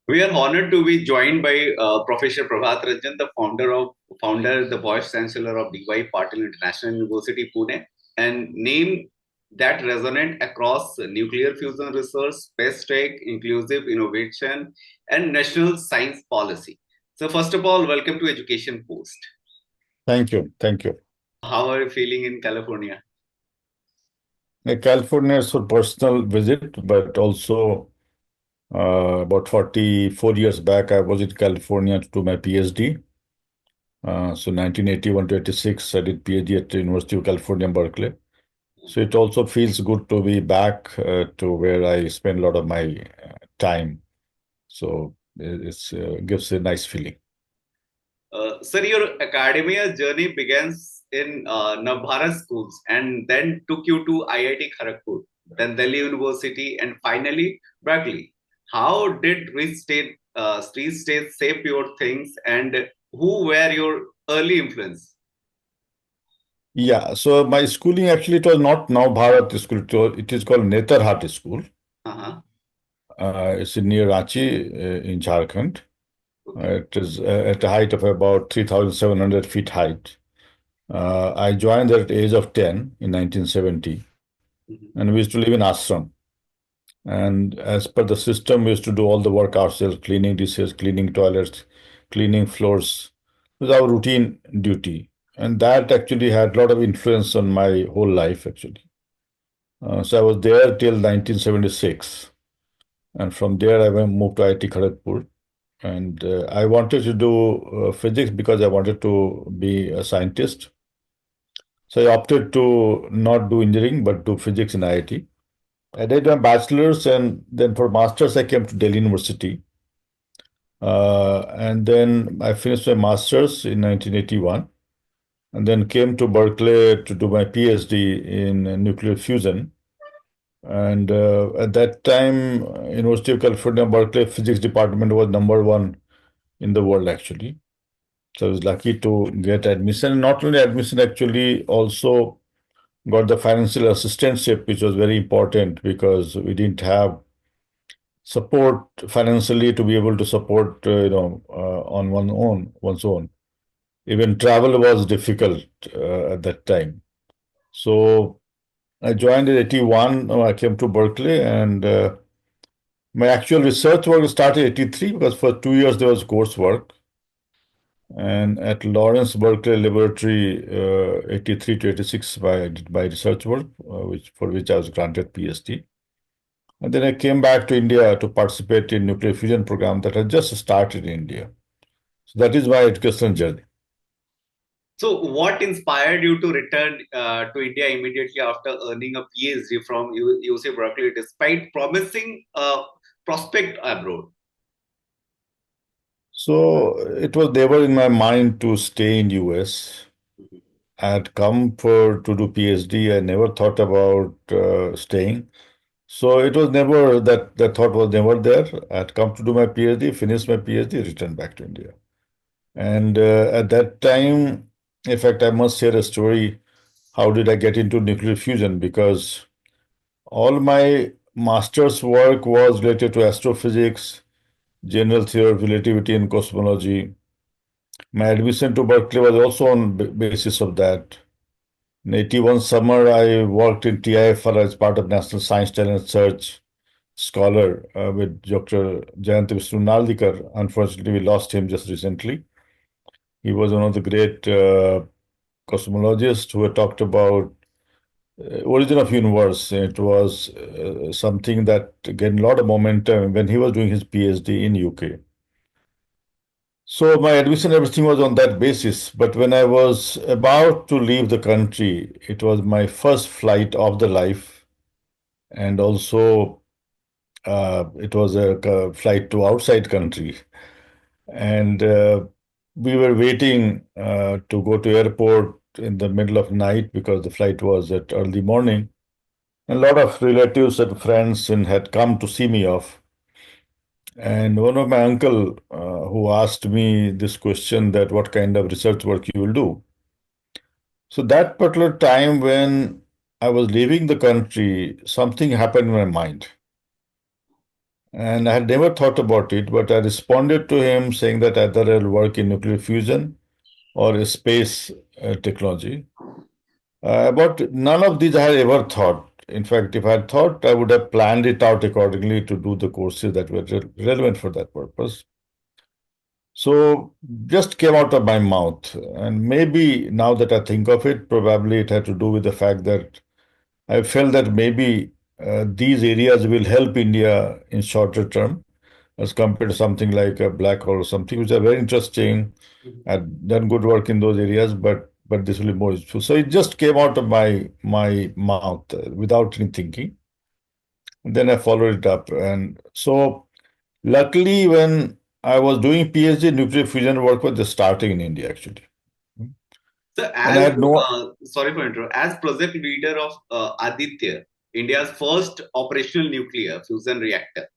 We are honored to be joined by Professor Prabhat Ranjan, the Vice Chancellor of DY Patil International University, Pune, and name that resonate across nuclear fusion research, space tech, inclusive innovation, and national science policy. So, first of all, welcome to Education Post. Thank you. Thank you. How are you feeling in California? California is for personal visit, but also about 44 years back, I was in California to do my PhD. So 1981 to 86, I did PhD at the University of California, Berkeley. So it also feels good to be back to where I spend a lot of my time. So it gives a nice feeling. Sir, your academia journey begins in Navbharat schools and then took you to IIT Kharagpur, then Delhi University, and finally Berkeley. How did street states shape your things, and who were your early influence? Yeah, so my schooling actually it was not now Bharat School, it is called Netarhat School. Uh-huh. It's near Ranchi in Jharkhand. Okay. It is at a height of about 3,700 feet height. I joined at the age of 10 in 1970, Mhm. and we used to live in ashram. And as per the system, we used to do all the work ourselves, cleaning dishes, cleaning toilets, cleaning floors. It was our routine duty. And that actually had a lot of influence on my whole life, actually. So I was there till 1976. And from there, moved to IIT Kharagpur. And I wanted to do physics because I wanted to be a scientist. So I opted to not do engineering but do physics in IIT. I did my bachelor's and then for master's I came to Delhi University. And then I finished my master's in 1981 and then came to Berkeley to do my PhD in nuclear fusion. And at that time, University of California, Berkeley physics department was number one in the world actually. So I was lucky to get admission. Not only admission, actually, also got the financial assistantship, which was very important because we didn't have support financially to be able to support, on one's own. Even travel was difficult at that time. So I joined in 81. I came to Berkeley, and my actual research work started 83 because for 2 years there was coursework. And at Lawrence Berkeley Laboratory, 83 to 86, I did my research work, for which I was granted PhD. And then I came back to India to participate in nuclear fusion program that had just started in India. So that is my educational journey. So, what inspired you to return to India immediately after earning a PhD from UC Berkeley, despite promising prospect abroad? So it was never in my mind to stay in US. I had come for to do PhD. I never thought about staying. So it was never that thought was never there. I had come to do my PhD, finished my PhD, returned back to India. And at that time, in fact, I must share a story. How did I get into nuclear fusion? Because all my master's work was related to astrophysics, general theory of relativity, and cosmology. My admission to Berkeley was also on basis of that. In 81 summer, I worked in TIFAC as part of National Science Talent Search Scholar with Dr. Jayant Vishnu Naldikar. Unfortunately, we lost him just recently. He was one of the great cosmologists who had talked about origin of universe. It was something that gained a lot of momentum when he was doing his PhD in UK. So my admission, everything was on that basis. But when I was about to leave the country, it was my first flight of the life, and also it was a flight to outside country. And we were waiting to go to airport in the middle of night because the flight was at early morning. A lot of relatives and friends and had come to see me off. And one of my uncle who asked me this question that what kind of research work you will do. So that particular time when I was leaving the country, something happened in my mind. And I had never thought about it, but I responded to him saying that either I'll work in nuclear fusion or space technology. But none of these I had ever thought. In fact, if I had thought, I would have planned it out accordingly to do the courses that were relevant for that purpose. So just came out of my mouth. And maybe now that I think of it, probably it had to do with the fact that I felt that maybe these areas will help India in shorter term as compared to something like a black hole or something, which are very interesting. I've done good work in those areas, but this will be more useful. So it just came out of my mouth without any thinking. And then I followed it up, and so luckily, when I was doing PhD, nuclear fusion work was just starting in India actually, So, and I as had no. sorry for interrupting, as project leader of Aditya, India's first operational nuclear fusion reactor,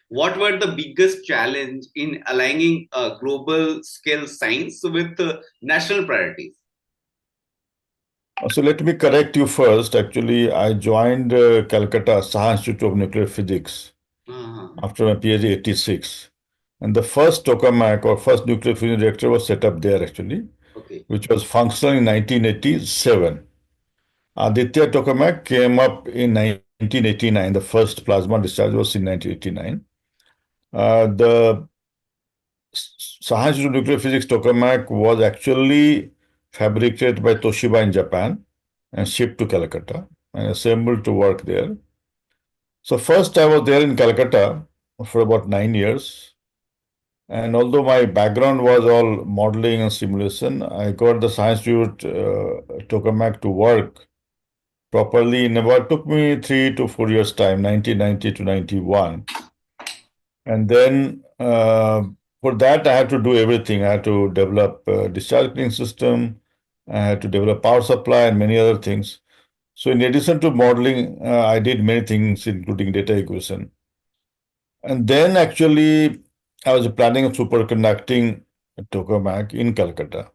what were the biggest challenge in aligning global scale science with national priorities? So let me correct you first. Actually, I joined Calcutta Saha Institute of Nuclear Physics Uh-huh. after my PhD 86. And the first tokamak or first nuclear fusion reactor was set up there actually, Okay. which was functional in 1987. Aditya tokamak came up in 1989. The first plasma discharge was in 1989. The Saha Institute of Nuclear Physics tokamak was actually fabricated by Toshiba in Japan and shipped to Calcutta and assembled to work there. So first I was there in Calcutta for about 9 years. And although my background was all modeling and simulation, I got the Science Institute tokamak to work properly in about took me 3 to 4 years time, 1990 to 91. And then for that I had to do everything. I had to develop a discharge cleaning system. I had to develop power supply and many other things. So in addition to modeling, I did many things, including data equation. And then actually, I was planning a superconducting tokamak in Calcutta.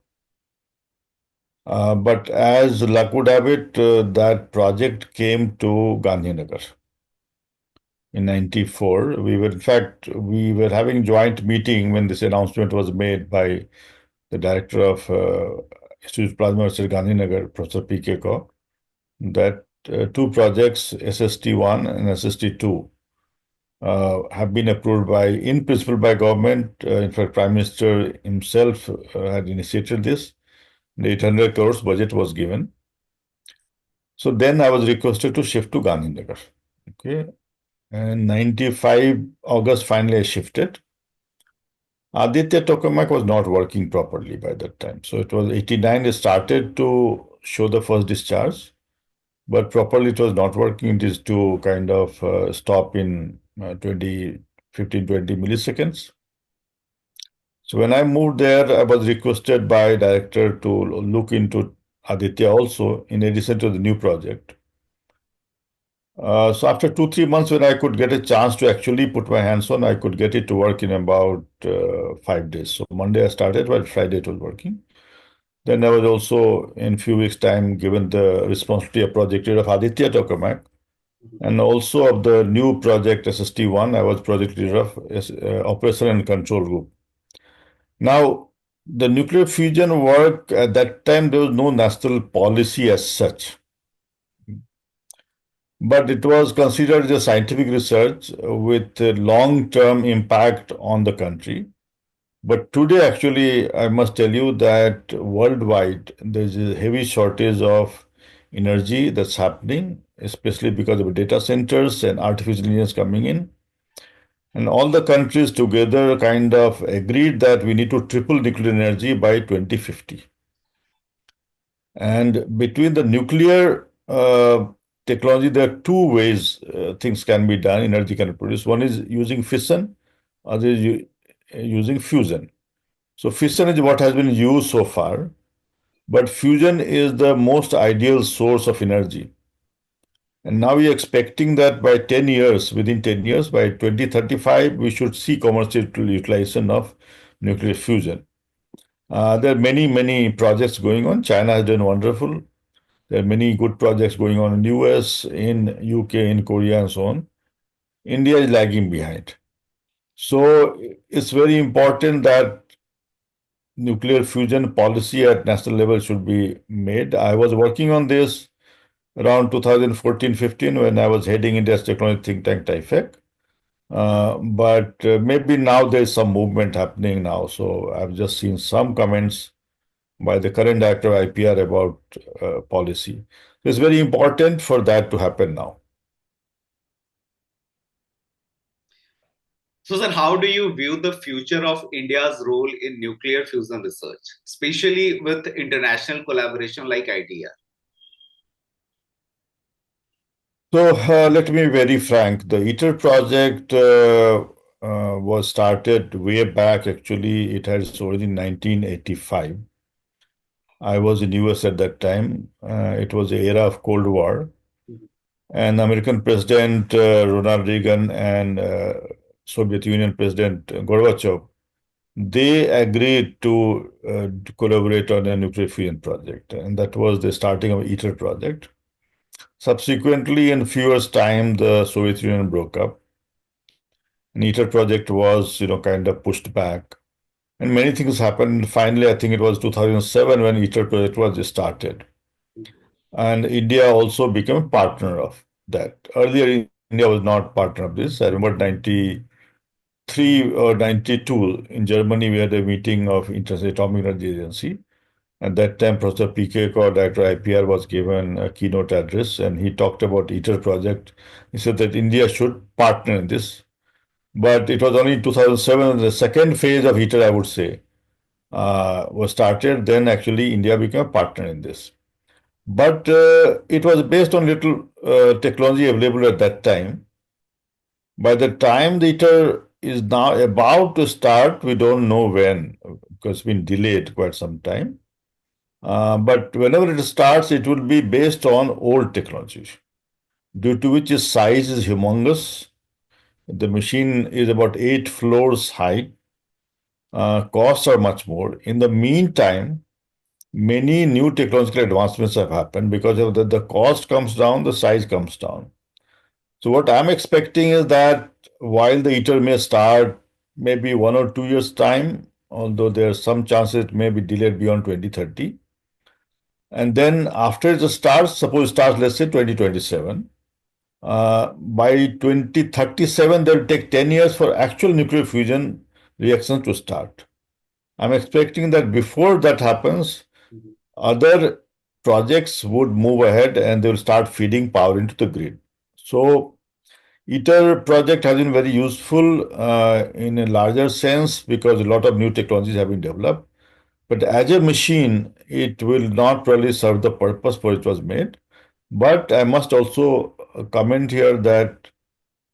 But as luck would have it, that project came to Gandhinagar in 94. We were having joint meeting when this announcement was made by the director of Institute of Plasma Research Gandhinagar, Professor P.K. Kaur, that two projects, SST1 and SST2, have been approved by, in principle, by government. In fact, Prime Minister himself had initiated this. The 800 crores budget was given. So then I was requested to shift to Gandhinagar. Okay. And 95 August, finally I shifted. Aditya Tokamak was not working properly by that time. So it was 89, it started to show the first discharge, but properly it was not working. It is to kind of stop in 20, 15, 20 milliseconds. So when I moved there, I was requested by director to look into Aditya also, in addition to the new project. So after 2, 3 months, when I could get a chance to actually put my hands on, I could get it to work in about 5 days. So Monday I started, while Friday it was working. Then I was also in few weeks' time given the responsibility of project leader of Aditya Tokamak and also of the new project SST1. I was project leader of Operation and Control Group. Now, the nuclear fusion work at that time, there was no national policy as such, but it was considered as a scientific research with a long-term impact on the country. But today, actually, I must tell you that worldwide, there's a heavy shortage of energy that's happening, especially because of data centers and artificial intelligence coming in. And all the countries together kind of agreed that we need to triple nuclear energy by 2050. And between the nuclear technology, there are two ways things can be done, energy can be produced. One is using fission, other is using fusion. So fission is what has been used so far, but fusion is the most ideal source of energy. And now we are expecting that by 10 years, within 10 years, by 2035, we should see commercial utilization of nuclear fusion. There are many, many projects going on. China has done wonderful. There are many good projects going on in US, in UK, in Korea, and so on. India is lagging behind. So it's very important that nuclear fusion policy at national level should be made. I was working on this around 2014-15 when I was heading India's technology think tank TIFAC. But maybe now there's some movement happening now. So I've just seen some comments by the current director of IPR about policy. It's very important for that to happen now. So, sir, how do you view the future of India's role in nuclear fusion research, especially with international collaboration like IDEA? So let me be very frank. The ITER project was started way back. Actually, it had its origin in 1985. I was in US at that time. It was the era of Cold War, and American President Ronald Reagan and Soviet Union President Gorbachev, they agreed to collaborate on a nuclear fusion project, and that was the starting of ITER project. Subsequently, in few years' time, the Soviet Union broke up. And ITER project was, kind of pushed back, and many things happened. Finally, I think it was 2007 when ITER project was started, and India also became a partner of that. Earlier, India was not partner of this. I remember 93 or 92 in Germany, we had a meeting of International Atomic Energy Agency. At that time, Professor P.K. Kaur, Director IPR, was given a keynote address, and he talked about ITER project. He said that India should partner in this. But it was only in 2007, the second phase of ITER, I would say, was started. Then actually India became a partner in this. But it was based on little technology available at that time. By the time the ITER is now about to start, we don't know when, because it's been delayed quite some time. But whenever it starts, it will be based on old technology, due to which its size is humongous. The machine is about 8 floors high. Costs are much more. In the meantime, many new technological advancements have happened because of that. The cost comes down, the size comes down. So what I'm expecting is that while the ITER may start maybe 1 or 2 years time, although there are some chances it may be delayed beyond 2030. And then after it starts, suppose it starts, let's say 2027, by 2037, they'll take 10 years for actual nuclear fusion reactions to start. I'm expecting that before that happens, other projects would move ahead and they will start feeding power into the grid. So ITER project has been very useful in a larger sense because a lot of new technologies have been developed. But as a machine, it will not really serve the purpose for which it was made. But I must also comment here that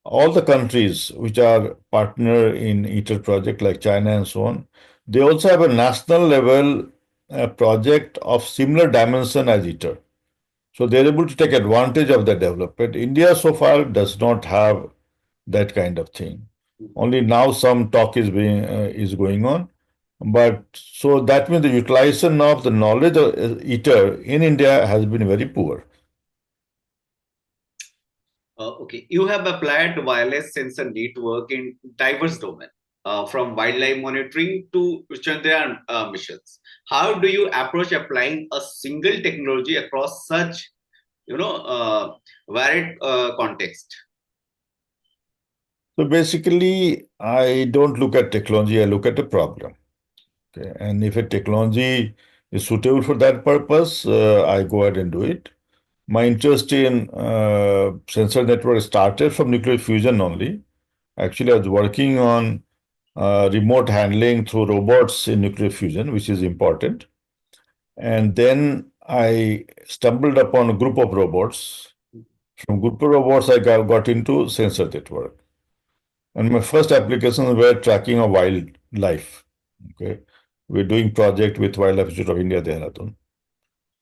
all the countries which are partner in ITER project like China and so on, they also have a national level project of similar dimension as ITER. So they're able to take advantage of the development. India so far does not have that kind of thing. Only now some talk is going on, but so that means the utilization of the knowledge of ITER in India has been very poor. Okay, you have applied wireless sensor network in diverse domain, from wildlife monitoring to Chandrayaan missions. How do you approach applying a single technology across such, varied context? So basically, I don't look at technology, I look at the problem. Okay. And if a technology is suitable for that purpose, I go ahead and do it. My interest in sensor network started from nuclear fusion only. Actually, I was working on remote handling through robots in nuclear fusion, which is important. And then I stumbled upon a group of robots. From group of robots, I got into sensor network. And my first applications were tracking of wildlife. Okay, we're doing project with Wildlife Institute of India, Dehradun.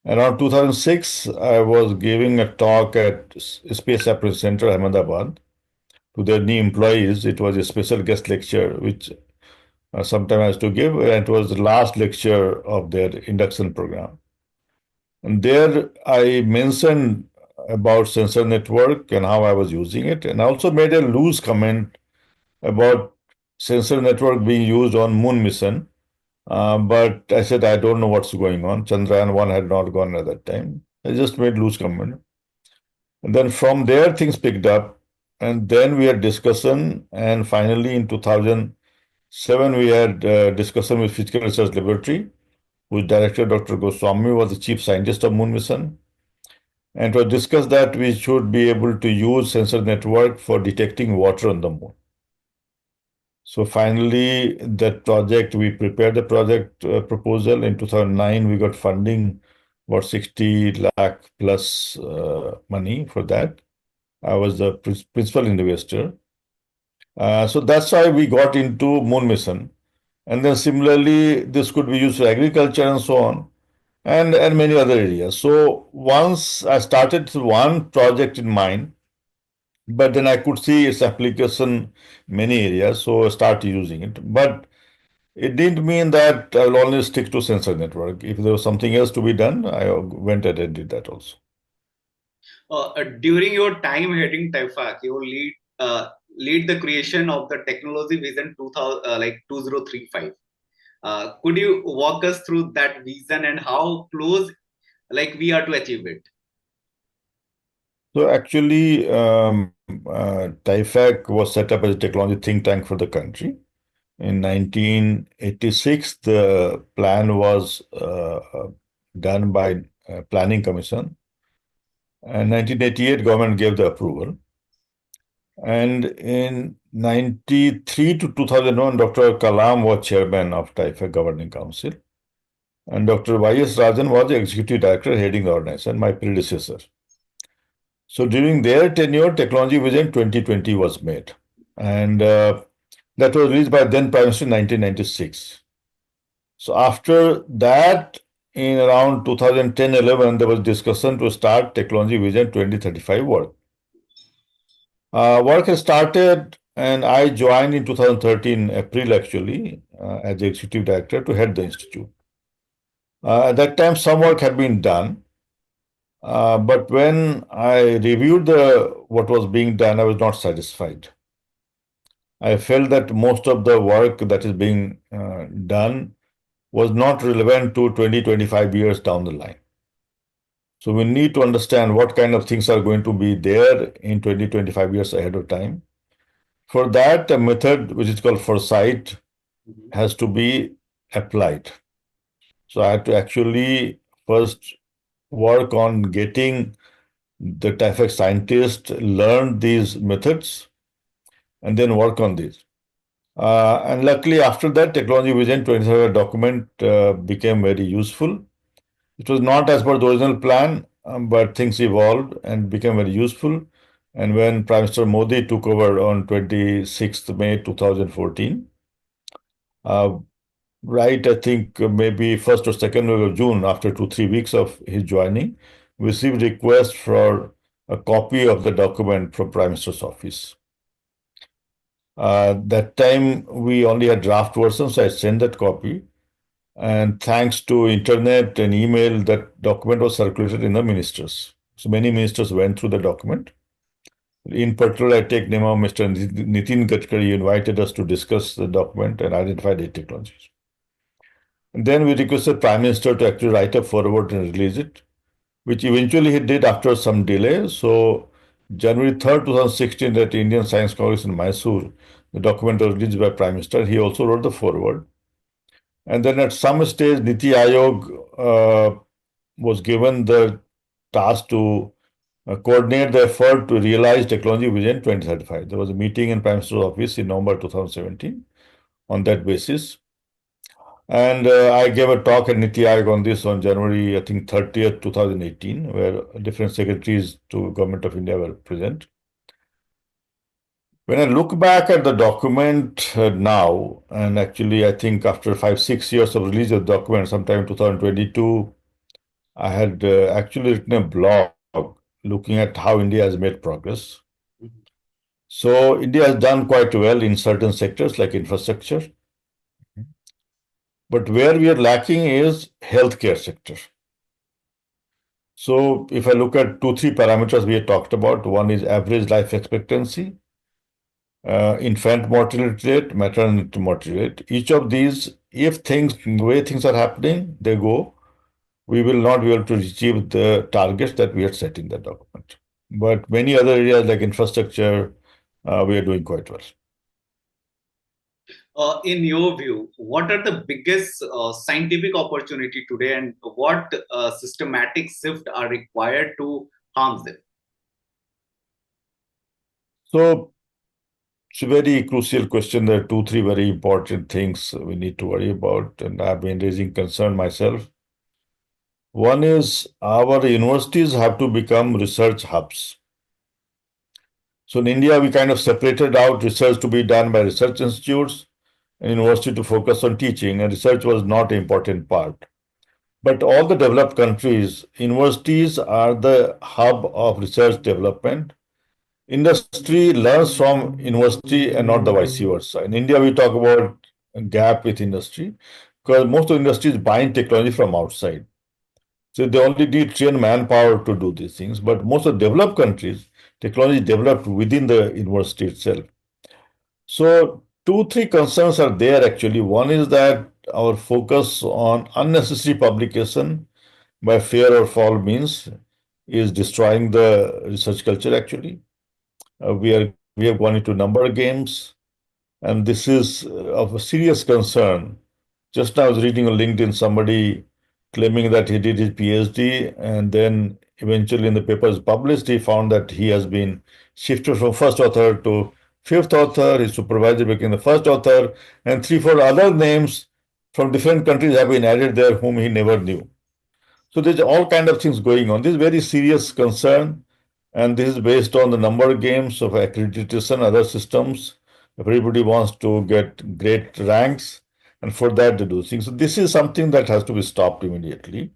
Around 2006, I was giving a talk at Space Application Center, Ahmedabad, to their new employees. It was a special guest lecture, which sometime I was to give, and it was the last lecture of their induction program. And there I mentioned about sensor network and how I was using it, and I also made a loose comment about sensor network being used on moon mission. But I said, I don't know what's going on. Chandrayaan 1 had not gone at that time. I just made loose comment. And then from there, things picked up. And then we had discussion. And finally, in 2007, we had discussion with Physical Research Laboratory, whose director, Dr. Goswami, was the chief scientist of Moon Mission. And to discuss that we should be able to use sensor network for detecting water on the moon. So finally, that project, we prepared the project proposal. In 2009, we got funding for 60 lakh plus money for that. I was the principal investor. So that's why we got into moon mission. And then similarly, this could be used for agriculture and so on, and many other areas. So once I started one project in mind, but then I could see its application many areas, so I started using it. But it didn't mean that I'll only stick to sensor network. If there was something else to be done, I went ahead and did that also. During your time heading TIFAC, you lead the creation of the technology vision 2000, 2035. Could you walk us through that vision and how close we are to achieve it? So actually, TIFAC was set up as a technology think tank for the country. In 1986, the plan was done by Planning Commission, and 1988 government gave the approval. And in 93 to 2001, Dr. Kalam was chairman of TIFAC Governing Council, and Dr. Y.S. Rajan was the executive director heading the organization, my predecessor. So during their tenure, Technology Vision 2020 was made, and that was released by then Prime Minister in 1996. So after that, in around 2010-11, there was discussion to start Technology Vision 2035 work. Work has started, and I joined in 2013, April actually, as the executive director to head the institute. At that time, some work had been done, but when I reviewed what was being done, I was not satisfied. I felt that most of the work that is being done was not relevant to 20, 25 years down the line. So we need to understand what kind of things are going to be there in 20, 25 years ahead of time. For that, a method which is called foresight has to be applied. So I had to actually first work on getting the TIFAC scientists learn these methods and then work on these. And luckily, after that, Technology Vision 27 document became very useful. It was not as per the original plan, but things evolved and became very useful. And when Prime Minister Modi took over on 26th May 2014, uh, right, I think maybe first or second week of June, after 2, 3 weeks of his joining, we received request for a copy of the document from Prime Minister's office. That time we only had draft versions, so I sent that copy. And thanks to internet and email, that document was circulated in the ministers. So many ministers went through the document. In particular, I take name of Mr. Nitin Gadkari. He invited us to discuss the document and identified 8 technologies. And then we requested Prime Minister to actually write a foreword and release it, which eventually he did after some delay. So January 3rd, 2016, at Indian Science Congress in Mysore, the document was released by Prime Minister. He also wrote the foreword. And then at some stage, Niti Aayog was given the task to coordinate the effort to realize Technology Vision 2035. There was a meeting in Prime Minister's office in November 2017 on that basis. And I gave a talk at Niti Aayog on this on January, I think, 30th, 2018, where different secretaries to Government of India were present. When I look back at the document now, and actually I think after 5, 6 years of release of the document, sometime in 2022, I had actually written a blog looking at how India has made progress. So India has done quite well in certain sectors like infrastructure. But where we are lacking is healthcare sector. So if I look at 2, 3 parameters we had talked about, one is average life expectancy, infant mortality rate, maternity mortality rate. Each of these, if things, the way things are happening, they go, we will not be able to achieve the targets that we had set in the document. But many other areas like infrastructure, we are doing quite well. In your view, what are the biggest scientific opportunity today, and what systematic shift are required to harm them? So it's a very crucial question. There are two, three very important things we need to worry about, and I've been raising concern myself. One is our universities have to become research hubs. So in India, we kind of separated out research to be done by research institutes and university to focus on teaching, and research was not an important part. But all the developed countries, universities are the hub of research development. Industry learns from university and not the vice versa. In India, we talk about a gap with industry because most of industry is buying technology from outside. So they only need trained manpower to do these things. But most of developed countries, technology is developed within the university itself. So two, three concerns are there actually. One is that our focus on unnecessary publication by fair or foul means is destroying the research culture actually. We have gone into number games, and this is of a serious concern. Just now I was reading on LinkedIn somebody claiming that he did his PhD, and then eventually in the papers published, he found that he has been shifted from first author to fifth author. His supervisor became the first author, and three, four other names from different countries have been added there whom he never knew. So there's all kind of things going on. This is very serious concern, and this is based on the number of games of accreditation, other systems. Everybody wants to get great ranks, and for that they do things. So this is something that has to be stopped immediately.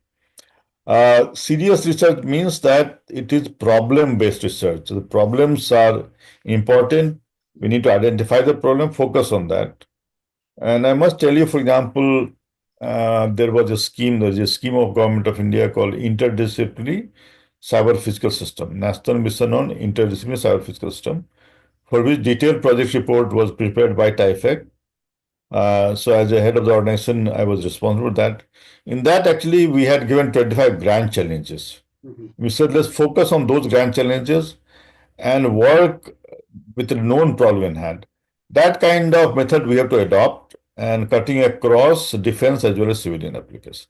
Serious research means that it is problem-based research. So the problems are important. We need to identify the problem, focus on that. And I must tell you, for example, there's a scheme of Government of India called Interdisciplinary Cyber Physical System, National Mission on Interdisciplinary Cyber Physical System, for which detailed project report was prepared by TIFAC. So as a head of the organization, I was responsible for that. In that, actually, we had given 25 grand challenges. We said, let's focus on those grand challenges and work with a known problem in hand. That kind of method we have to adopt and cutting across defense as well as civilian applications.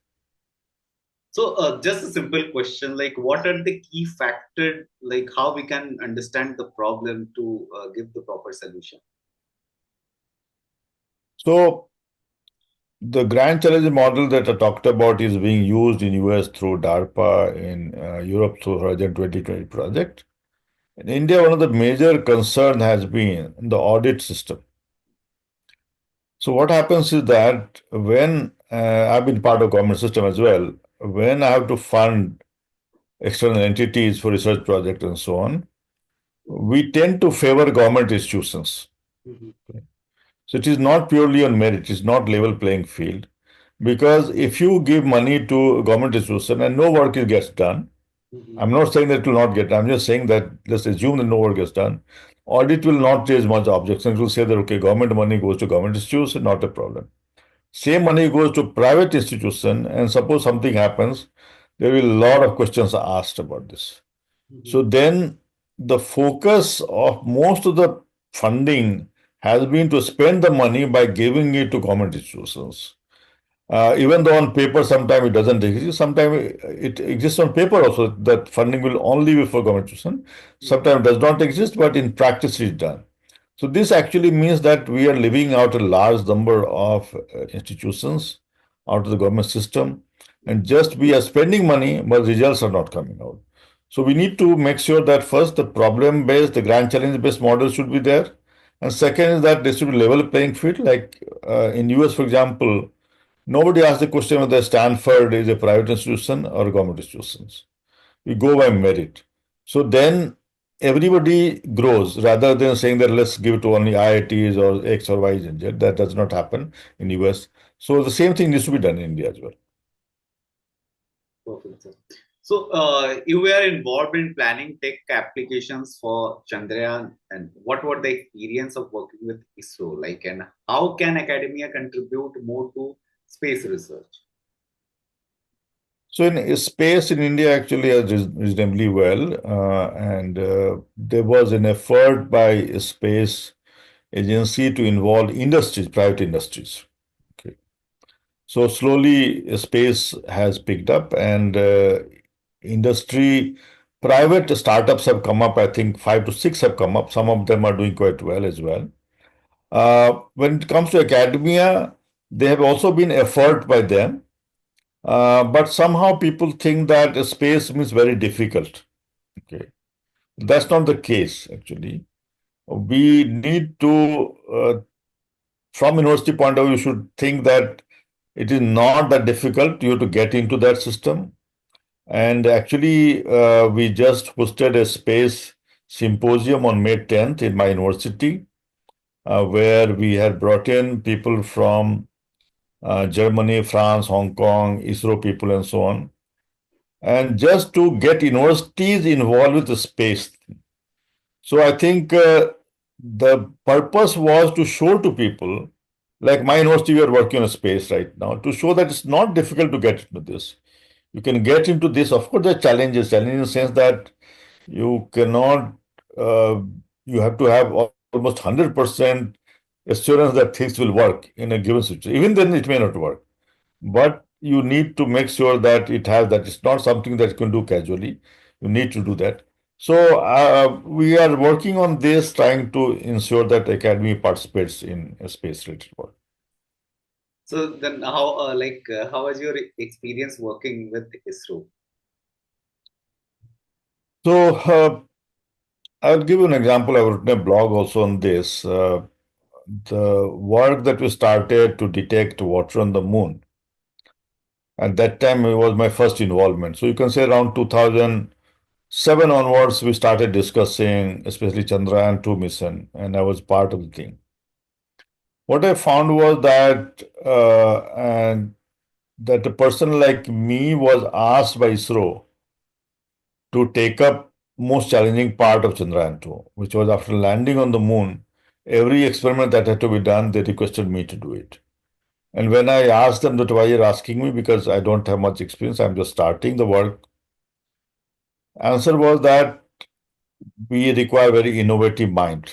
So, just a simple question, like what are the key factors, like how we can understand the problem to give the proper solution? So the grand challenge model that I talked about is being used in US through DARPA, in Europe through Horizon 2020 project. In India, one of the major concern has been the audit system. So what happens is that when I've been part of government system as well, when I have to fund external entities for research projects and so on, we tend to favor government institutions. Mm-hmm. So it is not purely on merit, it's not level playing field. Because if you give money to a government institution and no work gets done, Mm-hmm. I'm not saying that it will not get done, I'm just saying that let's assume that no work gets done, audit will not raise much objection. It will say that, okay, government money goes to government institution, not a problem. Same money goes to private institution, and suppose something happens, there will be a lot of questions asked about this. Mm-hmm. So then the focus of most of the funding has been to spend the money by giving it to government institutions. Even though on paper sometimes it doesn't exist, sometimes it exists on paper also that funding will only be for government institutions. Sometimes it does not exist, but in practice it is done. So this actually means that we are leaving out a large number of institutions out of the government system, and just we are spending money, but results are not coming out. So we need to make sure that first the problem-based, the grand challenge-based model should be there, and second is that there should be level playing field. Like in US, for example, nobody asks the question whether Stanford is a private institution or a government institution. We go by merit. So then everybody grows rather than saying that let's give it to only IITs or X or Y and Z. That does not happen in US. So the same thing needs to be done in India as well. Perfect, sir. So, you were involved in planning tech applications for Chandrayaan, and what were the experience of working with ISRO like, and how can academia contribute more to space research? So in space in India actually is reasonably well, and there was an effort by a space agency to involve industries, private industries. Okay. So slowly space has picked up, and industry, private startups have come up. I think five to six have come up. Some of them are doing quite well as well. When it comes to academia, there have also been effort by them, but somehow people think that space means very difficult. Okay, that's not the case actually. We need to, from university point of view, you should think that it is not that difficult you to get into that system. And actually, we just hosted a space symposium on May 10th in my university, where we had brought in people from Germany, France, Hong Kong, ISRO people, and so on. And just to get universities involved with the space. So I think the purpose was to show to people, like my university, we are working on a space right now, to show that it's not difficult to get into this. You can get into this. Of course, there are challenges in the sense that you cannot, uh, you have to have almost 100% assurance that things will work in a given situation. Even then, it may not work. But you need to make sure that it has that. It's not something that you can do casually. You need to do that. So we are working on this, trying to ensure that academy participates in space related work. So then, how was your experience working with ISRO? So I'll give you an example. I've written a blog also on this. The work that we started to detect water on the moon. At that time, it was my first involvement. So you can say around 2007 onwards, we started discussing, especially Chandrayaan 2 mission, and I was part of the thing. What I found was that, and that a person like me was asked by ISRO to take up most challenging part of Chandrayaan 2, which was after landing on the moon. Every experiment that had to be done, they requested me to do it. And when I asked them that why you're asking me, because I don't have much experience, I'm just starting the work. Answer was that we require very innovative mind.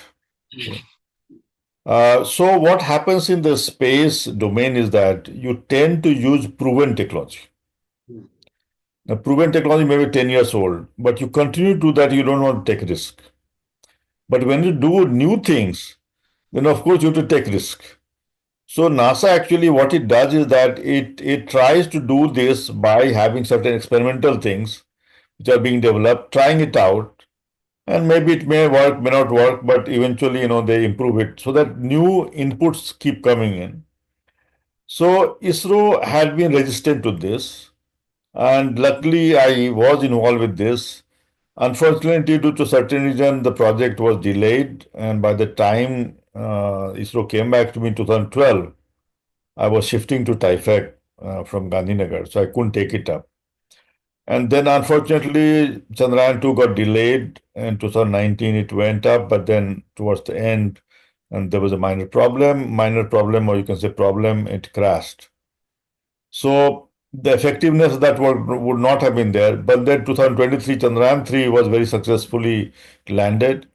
So what happens in the space domain is that you tend to use proven technology. Now, proven technology may be 10 years old, but you continue to do that, you don't want to take risk. But when you do new things, then of course you have to take risk. So NASA actually what it does is that it tries to do this by having certain experimental things which are being developed, trying it out, and maybe it may work, may not work, but eventually they improve it so that new inputs keep coming in. So ISRO had been resistant to this, and luckily I was involved with this. Unfortunately, due to certain reason, the project was delayed, and by the time ISRO came back to me in 2012, I was shifting to TIFAC from Gandhinagar, so I couldn't take it up. And then, unfortunately, Chandrayaan 2 got delayed. In 2019, it went up, but then towards the end, and there was a minor problem, or you can say problem, it crashed. So the effectiveness of that work would not have been there. But then 2023, Chandrayaan 3 was very successfully landed.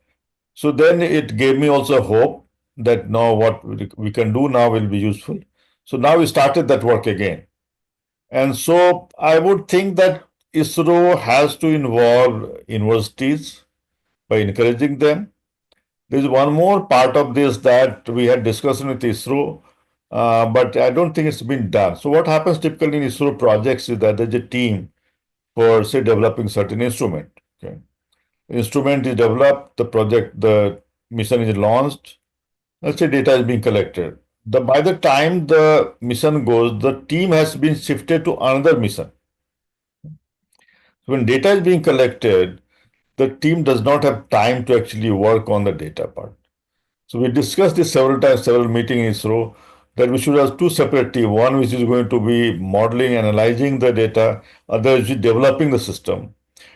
So then it gave me also hope that now what we can do now will be useful. So now we started that work again. And so I would think that ISRO has to involve universities by encouraging them. There's one more part of this that we had discussed with ISRO, but I don't think it's been done. So what happens typically in ISRO projects is that there's a team for, say, developing certain instrument. Okay. Instrument is developed, the mission is launched, let's say data is being collected. By the time the mission goes, the team has been shifted to another mission. When data is being collected, the team does not have time to actually work on the data part. So we discussed this several times, several meetings in ISRO. that we should have two separate teams, one which is going to be modeling, analyzing the data, other is developing the system.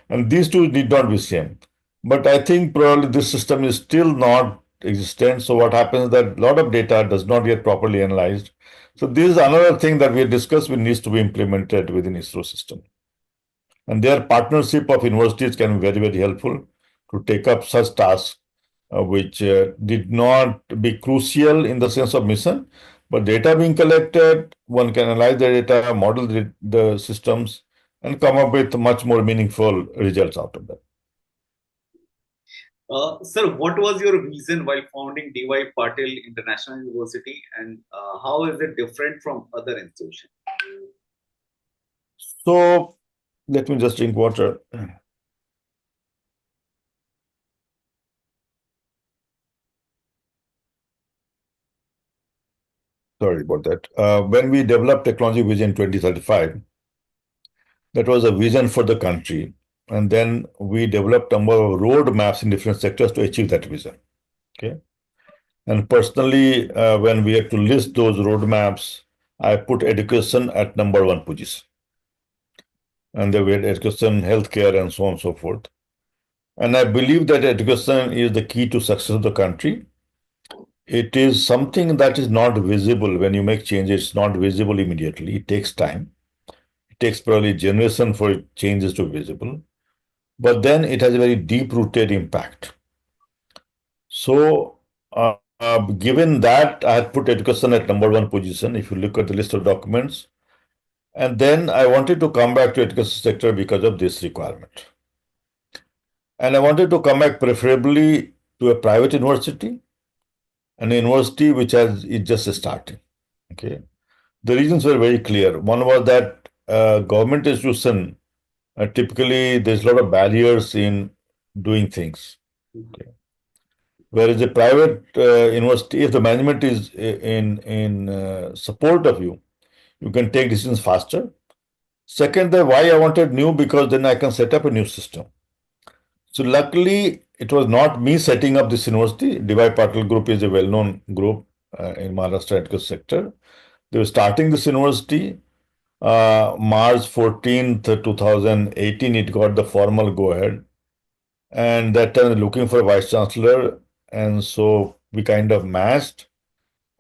And these two need not be same. But I think probably this system is still not existent. So what happens is that a lot of data does not get properly analyzed. So this is another thing that we discussed which needs to be implemented within ISRO system. And their partnership of universities can be very, very helpful to take up such tasks, which did not be crucial in the sense of mission, but data being collected, one can analyze the data, model the systems, and come up with much more meaningful results out of that. Sir, what was your reason while founding DY Patil International University, and how is it different from other institutions? So let me just drink water. Sorry about that. When we developed Technology Vision 2035, that was a vision for the country. And then we developed a number of roadmaps in different sectors to achieve that vision. Okay. And personally, when we had to list those roadmaps, I put education at number one position. And there were education, healthcare, and so on and so forth. And I believe that education is the key to success of the country. It is something that is not visible when you make changes, it's not visible immediately. It takes time. It takes probably generation for changes to be visible. But then it has a very deep-rooted impact. So, given that, I had put education at number one position, if you look at the list of documents. And then I wanted to come back to education sector because of this requirement. And I wanted to come back preferably to a private university, an university which is just starting. Okay. The reasons were very clear. One was that government institution, typically there's a lot of barriers in doing things. Okay. Whereas a private university, if the management is in support of you, you can take decisions faster. Second, why I wanted new, because then I can set up a new system. So luckily, it was not me setting up this university. DY Patil Group is a well-known group in Maharashtra education sector. They were starting this university. March 14th, 2018, it got the formal go-ahead. And that time looking for a vice chancellor. And so we kind of matched.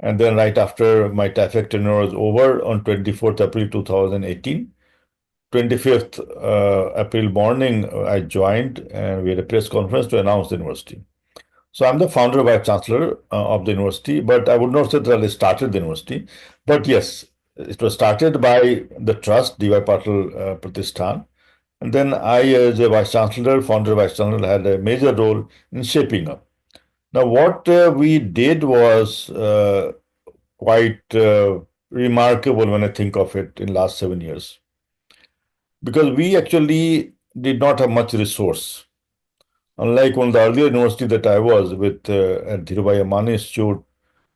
And then right after my TIFAC tenure was over on 24th April 2018, 25th April morning, I joined and we had a press conference to announce the university. So I'm the founder, vice chancellor of the university, but I would not say that I started the university. But yes, it was started by the trust, DY Patil Pratishthan. And then I, as a vice chancellor, founder, vice chancellor, had a major role in shaping up. Now, what we did was quite remarkable when I think of it in last 7 years, because we actually did not have much resource. Unlike one of the earlier university that I was with at Dhirubhai Ambani Institute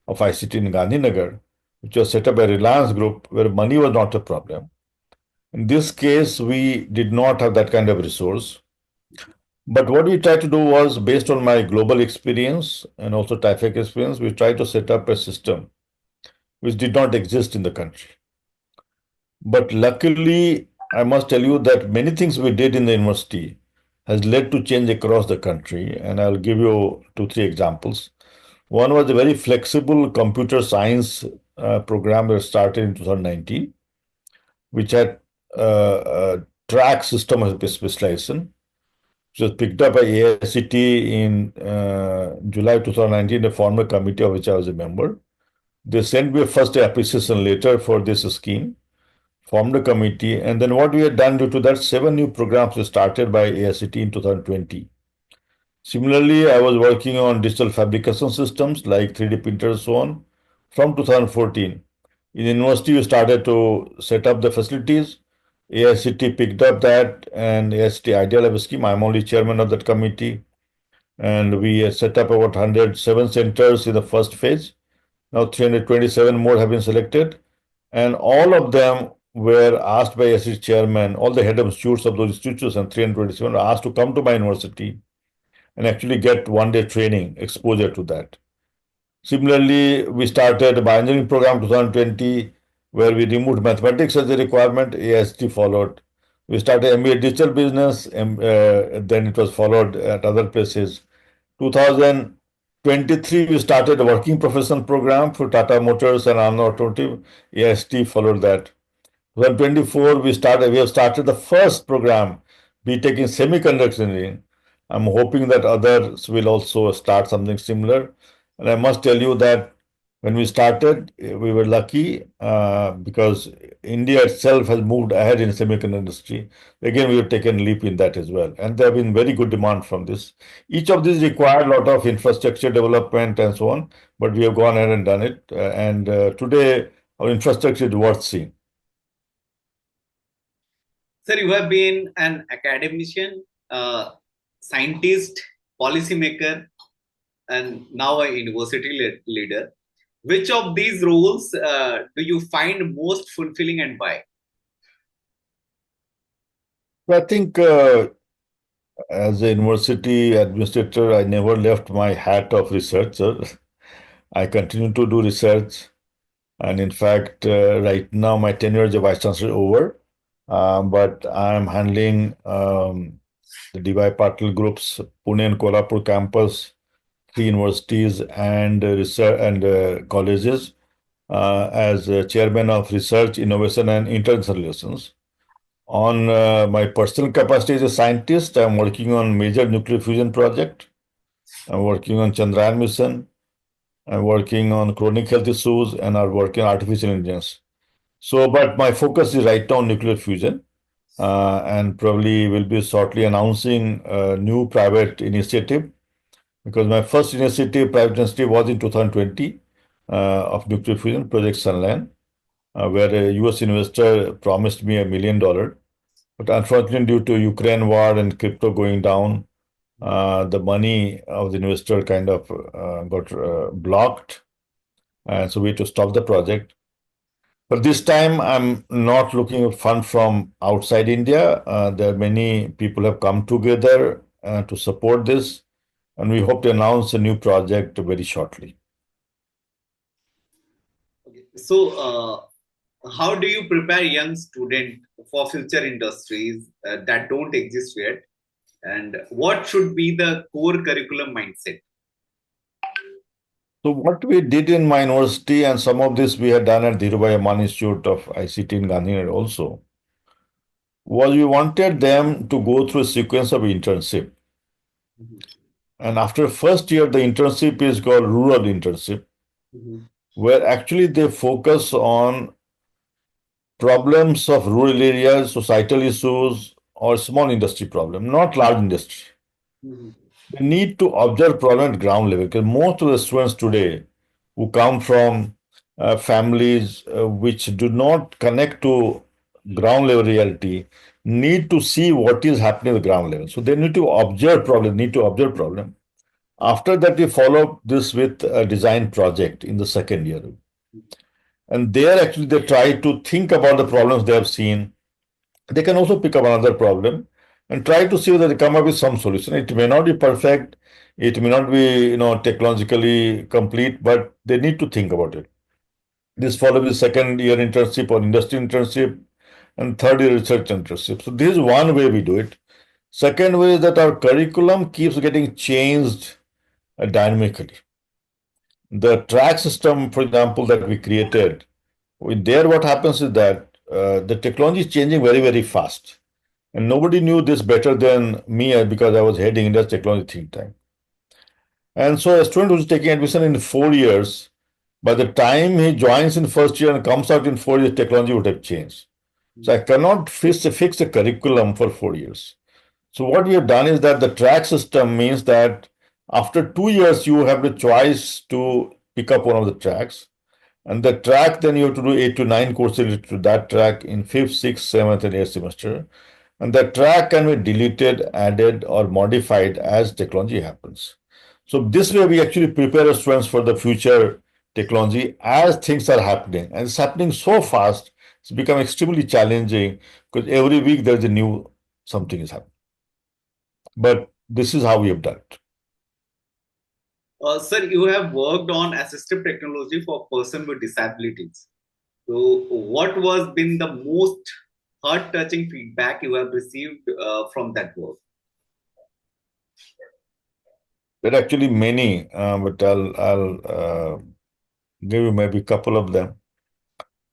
of ICT in Gandhinagar, which was set up by Reliance Group, where money was not a problem. In this case, we did not have that kind of resource. But what we tried to do was, based on my global experience and also TIFAC experience, we tried to set up a system which did not exist in the country. But luckily, I must tell you that many things we did in the university has led to change across the country. And I'll give you two, three examples. One was a very flexible computer science program that started in 2019, which had a track system of specialization, which was picked up by AICT in July 2019, a former committee of which I was a member. They sent me a first appreciation letter for this scheme, formed a committee, and then what we had done due to that, 7 new programs were started by AICT in 2020. Similarly, I was working on digital fabrication systems like 3D printers, so on, from 2014. In university, we started to set up the facilities. AICT picked up that, and AICT Idea Lab scheme. I'm only chairman of that committee. And we set up about 107 centers in the first phase. Now 327 more have been selected. And all of them were asked by AICT chairman, all the head of institutes of those institutions, and 327 were asked to come to my university and actually get one-day training exposure to that. Similarly, we started a bioengineering program 2020 where we removed mathematics as a requirement. AST followed. We started MBA digital business, then it was followed at other places. 2023, we started a working professional program for Tata Motors and Anand Automotive. AST followed that. 2024, we have started the first program, BTech in semiconductor engineering. I'm hoping that others will also start something similar. And I must tell you that when we started, we were lucky because India itself has moved ahead in semiconductor industry. Again, we have taken a leap in that as well. And there have been very good demand from this. Each of these required a lot of infrastructure development and so on, but we have gone ahead and done it. And today, our infrastructure is worth seeing. Sir, you have been an academician, scientist, policymaker, and now a university leader. Which of these roles do you find most fulfilling and why? I think as a university administrator, I never left my hat of researcher. I continue to do research. And in fact, right now my tenure as a vice chancellor is over. But I'm handling the DY Patil Group's Pune and Kolhapur campus, three universities and research and colleges as chairman of research, innovation, and international relations. On my personal capacity as a scientist, I'm working on major nuclear fusion project. I'm working on Chandrayaan mission. I'm working on chronic health issues and are working on artificial intelligence. So, but my focus is right now on nuclear fusion, and probably will be shortly announcing a new private initiative because my first initiative, private initiative, was in 2020 of nuclear fusion, Project Sunland, where a US investor promised me $1 million. But unfortunately, due to Ukraine war and crypto going down, the money of the investor kind of got blocked, and so we had to stop the project. But this time, I'm not looking at fund from outside India. There are many people have come together to support this, and we hope to announce a new project very shortly. Okay. So, how do you prepare young student for future industries that don't exist yet? And what should be the core curriculum mindset? So what we did in my university, and some of this we had done at Dhirubhai Ambani Institute of ICT in Gandhinagar also, was we wanted them to go through a sequence of internship. Mhm. And after first year, the internship is called rural internship, Mhm. where actually they focus on problems of rural areas, societal issues, or small industry problem, not large industry. Mhm. They need to observe problem at ground level because most of the students today who come from families which do not connect to ground level reality need to see what is happening at the ground level. So they need to observe problem. After that, we follow this with a design project in the second year. And there actually they try to think about the problems they have seen. They can also pick up another problem and try to see whether they come up with some solution. It may not be perfect, it may not be technologically complete, but they need to think about it. This follows the second year internship or industry internship and third year research internship. So this is one way we do it. Second way is that our curriculum keeps getting changed dynamically. The track system, for example, that we created, with there what happens is that the technology is changing very, very fast. And nobody knew this better than me because I was heading India's technology think tank. And so a student who's taking admission in 4 years, by the time he joins in first year and comes out in 4 years, technology would have changed. So I cannot fix a curriculum for 4 years. So what we have done is that the track system means that after 2 years, you have the choice to pick up one of the tracks. And the track, then you have to do 8 to 9 courses related to that track in fifth, sixth, seventh, and eighth semester. And the track can be deleted, added, or modified as technology happens. So this way, we actually prepare our students for the future technology as things are happening. And it's happening so fast, it's become extremely challenging because every week there's a new something is happening. But this is how we have done it. Sir, you have worked on assistive technology for person with disabilities. So, what was been the most heart-touching feedback you have received from that work? There are actually many, but I'll give you maybe a couple of them.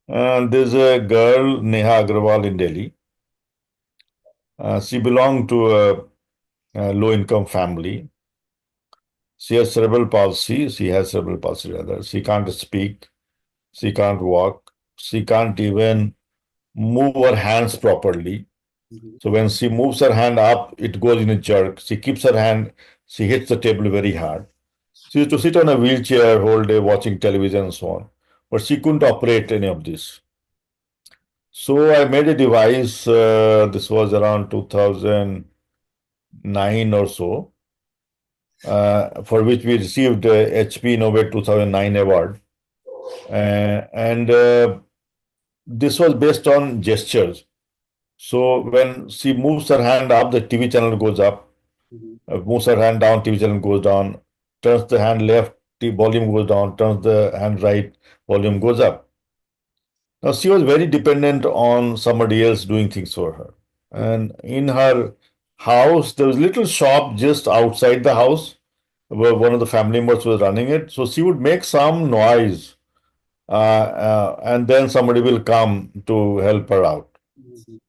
There's a girl, Neha Agrawal in Delhi. She belonged to a low-income family. She has cerebral palsy. She has cerebral palsy rather. She can't speak. She can't walk. She can't even move her hands properly. Mhm. So when she moves her hand up, it goes in a jerk. She keeps her hand, she hits the table very hard. She used to sit on a wheelchair whole day watching television and so on. But she couldn't operate any of this. So I made a device, this was around 2009 or so, for which we received HP Innovate 2009 award. And this was based on gestures. So when she moves her hand up, the TV channel goes up. Mhm. Moves her hand down, TV channel goes down. Turns the hand left, the volume goes down. Turns the hand right, volume goes up. Now she was very dependent on somebody else doing things for her. And in her house, there was a little shop just outside the house where one of the family members was running it. So she would make some noise, and then somebody will come to help her out. Mhm.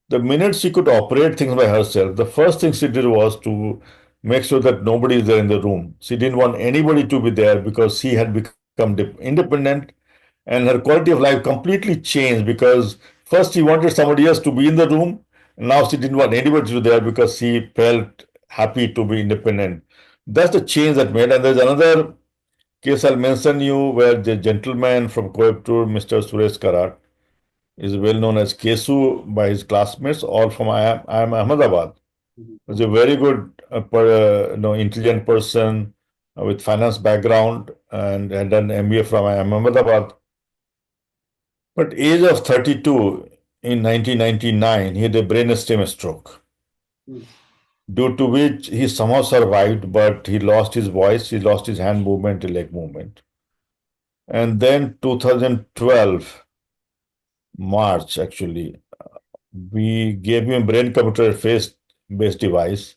The minute she could operate things by herself, the first thing she did was to make sure that nobody is there in the room. She didn't want anybody to be there because she had become independent, and her quality of life completely changed because first she wanted somebody else to be in the room, and now she didn't want anybody to be there because she felt happy to be independent. That's the change that made. And there's another case I'll mention you where the gentleman from Coimbatore, Mr. Suresh Karat, is well known as Kesu by his classmates, all from IIM Ahmedabad. Mhm. He's a very good, intelligent person with finance background and had done MBA from IIM Ahmedabad. But age of 32 in 1999, he had a brainstem stroke, Mhm. due to which he somehow survived, but he lost his voice, he lost his hand movement, leg movement. And then 2012, March actually, we gave him a brain computer interface based device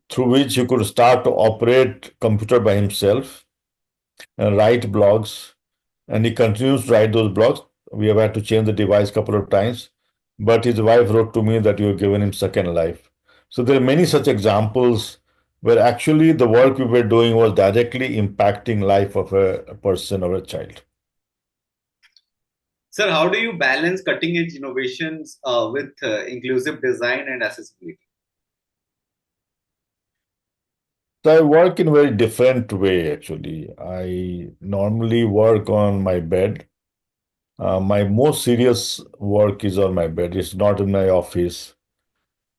through which he could start to operate computer by himself and write blogs. And he continues to write those blogs. We have had to change the device a couple of times, but his wife wrote to me that you have given him second life. So there are many such examples where actually the work we were doing was directly impacting life of a person or a child. Sir, how do you balance cutting edge innovations with inclusive design and accessibility? So I work in a very different way actually. I normally work on my bed. My most serious work is on my bed. It's not in my office.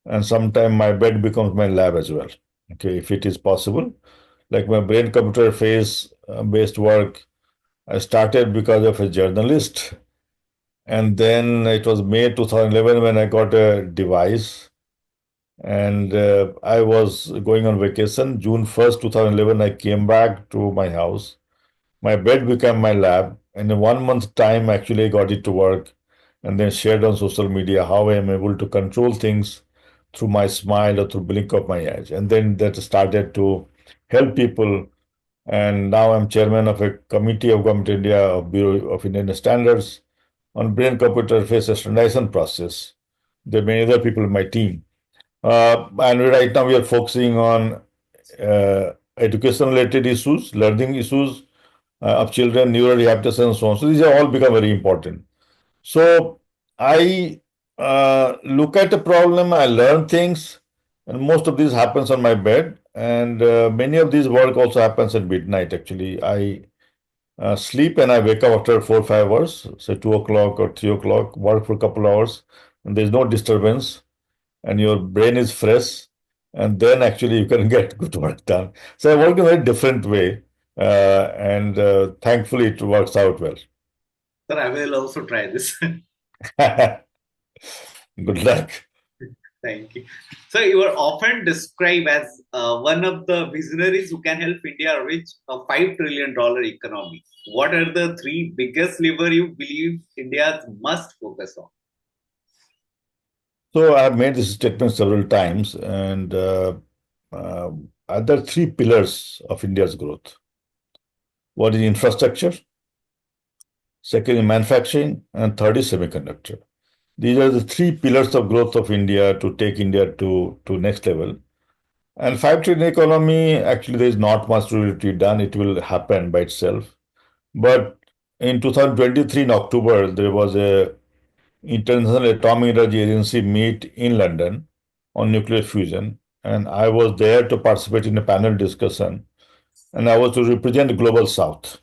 And sometimes my bed becomes my lab as well. Okay, if it is possible. Like my brain computer phase based work, I started because of a journalist. And then it was May 2011 when I got a device. And I was going on vacation. June 1st, 2011, I came back to my house. My bed became my lab, and in 1 month time, actually, I got it to work, and then shared on social media how I am able to control things through my smile or through blink of my eyes, and then that started to help people. And now I'm chairman of a committee of Government India of Bureau of Indian Standards on brain computer face standardization process. There are many other people in my team, and right now we are focusing on education related issues, learning issues of children, neural rehabilitation, and so on. So these are all become very important. So I look at the problem, I learn things, and most of this happens on my bed. And many of these work also happens at midnight. Actually, I sleep and I wake up after 4 or 5 hours, say 2 o'clock or 3 o'clock. Work for a couple hours, and there's no disturbance, and your brain is fresh, and then actually you can get good work done. So I work in a very different way, and thankfully it works out well. Sir, I will also try this. Good luck. Thank you. So you are often described as one of the visionaries who can help India reach a $5 trillion economy. What are the three biggest levers you believe India must focus on? So I've made this statement several times, and uh, there are three pillars of India's growth. One is infrastructure, second is manufacturing, and third is semiconductor. These are the three pillars of growth of India to take India to next level. And 5 trillion economy, actually, there is not much really to be done. It will happen by itself. But in 2023, in October, there was a International Atomic Energy Agency meet in London on nuclear fusion, and I was there to participate in a panel discussion, and I was to represent Global South.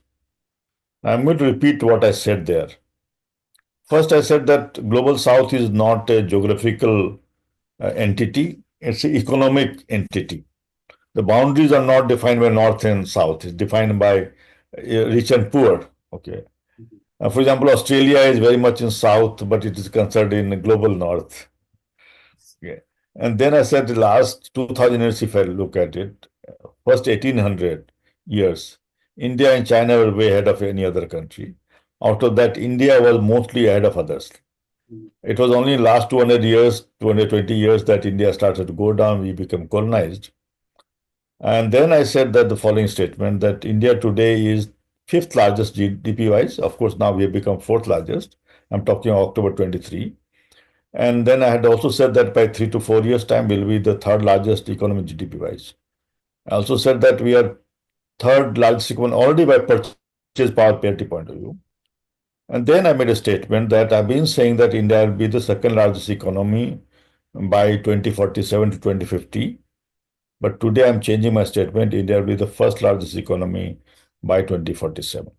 I'm going to repeat what I said there. First, I said that Global South is not a geographical entity, it's an economic entity. The boundaries are not defined by North and South, it's defined by rich and poor. Okay. For example, Australia is very much in South, but it is considered in global North. Yeah. And then I said the last 2000 years, if I look at it, first 1800 years, India and China were way ahead of any other country. Out of that, India was mostly ahead of others. It was only last 200 years, 220 years that India started to go down, we became colonized. And then I said that the following statement that India today is fifth largest GDP wise. Of course, now we have become fourth largest. I'm talking October 23. And then I had also said that by 3 to 4 years' time, we'll be the third largest economy GDP wise. I also said that we are third largest economy already by purchase power parity point of view. And then I made a statement that I've been saying that India will be the second largest economy by 2047 to 2050. But today I'm changing my statement. India will be the first largest economy by 2047.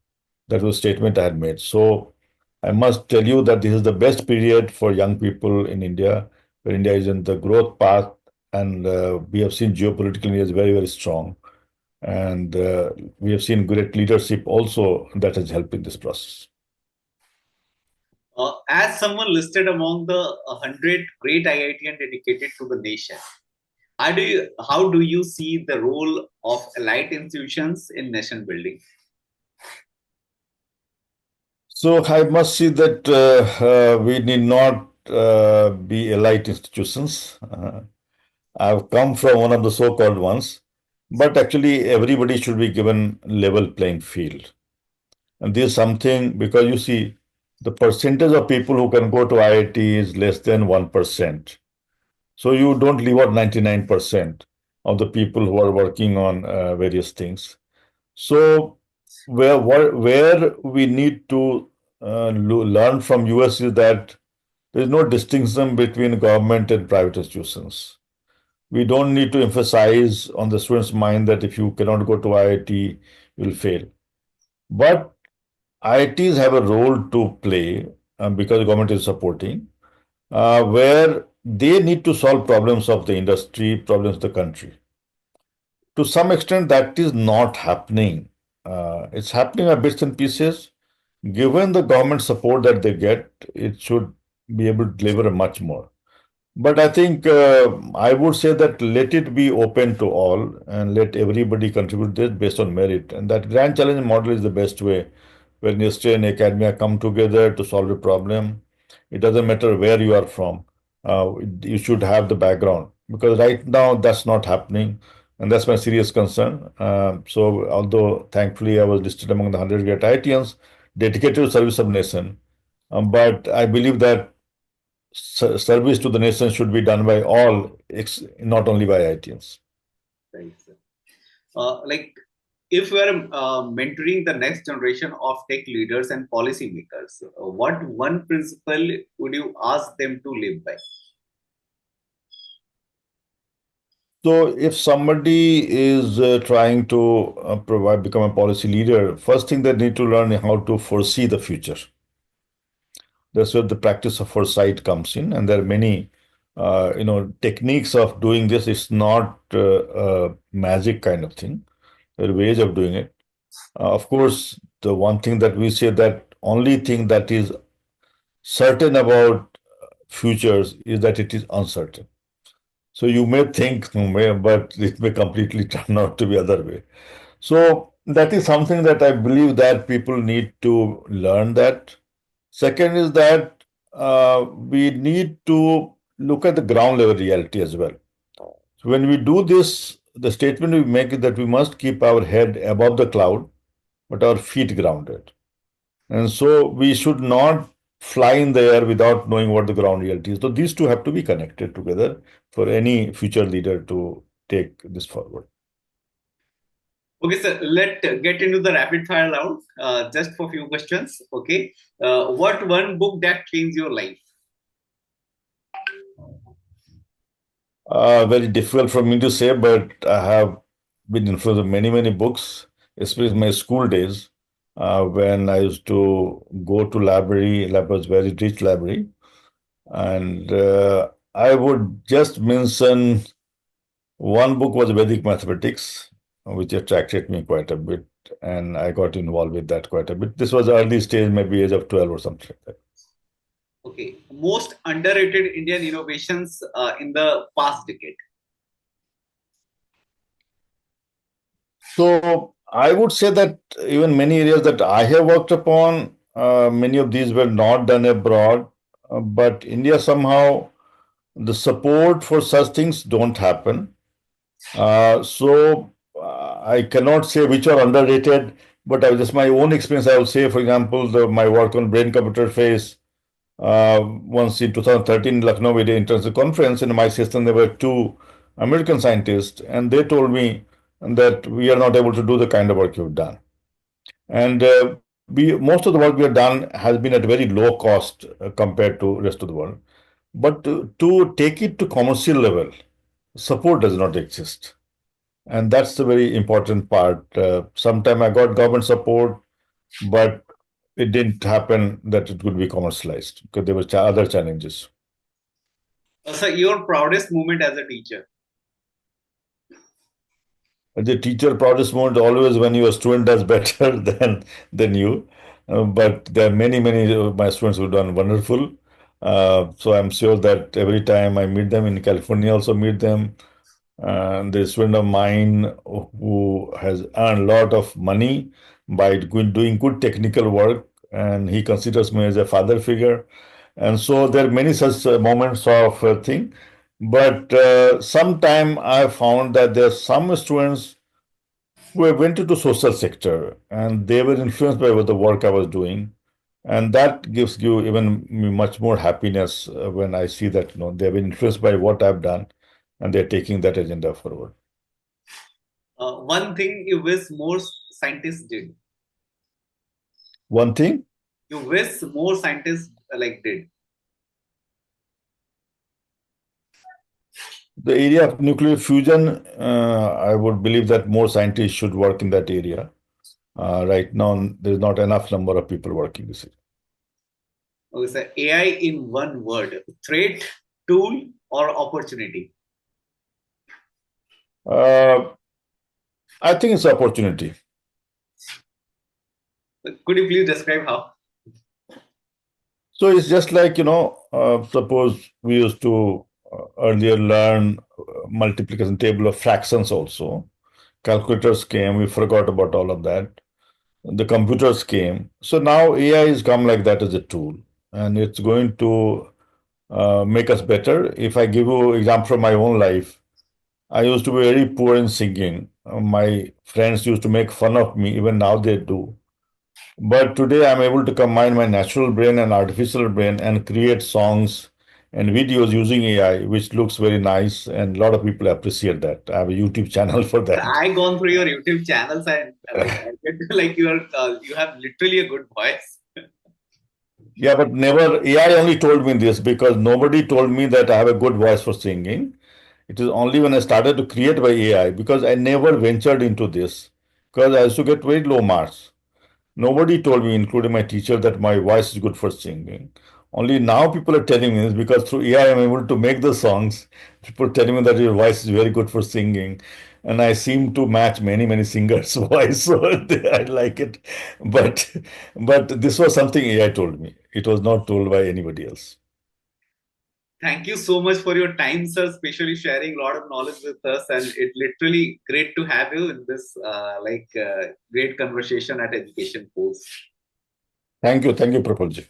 That was a statement I had made. So I must tell you that this is the best period for young people in India, where India is in the growth path, and we have seen geopolitically India is very, very strong. And we have seen great leadership also that has helped in this process. As someone listed among the 100 great IITian dedicated to the nation, how do you see the role of elite institutions in nation building? So I must say that we need not be elite institutions. I've come from one of the so-called ones, but actually everybody should be given level playing field. And this is something because you see, the percentage of people who can go to IIT is less than 1%. So you don't leave out 99% of the people who are working on various things. So where we need to learn from US is that there is no distinction between government and private institutions. We don't need to emphasize on the student's mind that if you cannot go to IIT, you'll fail. But IITs have a role to play because the government is supporting, where they need to solve problems of the industry, problems of the country. To some extent, that is not happening. It's happening by bits and pieces. Given the government support that they get, it should be able to deliver much more. But I think I would say that let it be open to all and let everybody contribute this based on merit. And that grand challenge model is the best way where industry and academia come together to solve a problem. It doesn't matter where you are from. You should have the background because right now that's not happening. And that's my serious concern. So, although thankfully I was listed among the 100 great IITians dedicated to service of nation, but I believe that service to the nation should be done by all, not only by IITians. Right, sir. Like, if we are mentoring the next generation of tech leaders and policymakers, what one principle would you ask them to live by? So, if somebody is trying to become a policy leader, first thing they need to learn is how to foresee the future. That's where the practice of foresight comes in, and there are many, techniques of doing this. It's not a magic kind of thing. There are ways of doing it. Of course, the one thing that we say that only thing that is certain about futures is that it is uncertain. So you may think, but it may completely turn out to be other way. So that is something that I believe that people need to learn that. Second is that we need to look at the ground level reality as well. So when we do this, the statement we make is that we must keep our head above the cloud, but our feet grounded. And so we should not fly in the air without knowing what the ground reality is. So these two have to be connected together for any future leader to take this forward. Okay, sir, let's get into the rapid fire round. Just for a few questions. Okay. What one book that changed your life? Very difficult for me to say, but I have been influenced by many, many books, especially in my school days, when I used to go to library. Lab was very rich library, and I would just mention one book was Vedic mathematics, which attracted me quite a bit, and I got involved with that quite a bit. This was early stage, maybe age of 12 or something like that. Okay. Most underrated Indian innovations in the past decade. So I would say that even many areas that I have worked upon, many of these were not done abroad, but India somehow the support for such things don't happen. I cannot say which are underrated, but I just my own experience. I will say, for example, my work on brain-computer interface. Once in 2013, in Lucknow, we did an international conference. In my system, there were two American scientists, and they told me that we are not able to do the kind of work you've done. And most of the work we have done has been at very low cost compared to rest of the world. But to take it to commercial level, support does not exist. And that's the very important part. Sometime I got government support, but it didn't happen that it could be commercialized because there were other challenges. Sir, your proudest moment as a teacher. The teacher proudest moment always when your student does better than you. But there are many of my students who've done wonderful. So I'm sure that every time I meet them in California, also meet them. And there's a student of mine who has earned a lot of money by doing good technical work, and he considers me as a father figure. And so there are many such moments of thing. But sometime I found that there are some students who went into social sector and they were influenced by what the work I was doing. And that gives you even much more happiness when I see that they've been influenced by what I've done and they're taking that agenda forward. One thing you wish more scientists did. One thing, You wish more scientists like did. the area of nuclear fusion, I would believe that more scientists should work in that area. Right now, there's not enough number of people working this area. Okay, sir. AI in one word: threat, tool, or opportunity. Uh, I think it's opportunity. Could you please describe how? So it's just like, suppose we used to earlier learn multiplication table of fractions also. Calculators came, we forgot about all of that. The computers came. So now AI has come like that as a tool, and it's going to make us better. If I give you example from my own life, I used to be very poor in singing. My friends used to make fun of me, even now they do. But today I'm able to combine my natural brain and artificial brain and create songs and videos using AI, which looks very nice, and a lot of people appreciate that. I have a YouTube channel for that. I gone through your YouTube channels and like I get to, like you have literally a good voice. Yeah, but never AI only told me this because nobody told me that I have a good voice for singing. It is only when I started to create by AI because I never ventured into this because I used to get very low marks. Nobody told me, including my teacher, that my voice is good for singing. Only now people are telling me this because through AI I'm able to make the songs. People are telling me that your voice is very good for singing. And I seem to match many singers' voice, so I like it. But but this was something AI told me. It was not told by anybody else. Thank you so much for your time, sir, especially sharing a lot of knowledge with us. And it literally great to have you in this great conversation at Education Post. Thank you, Prabhat.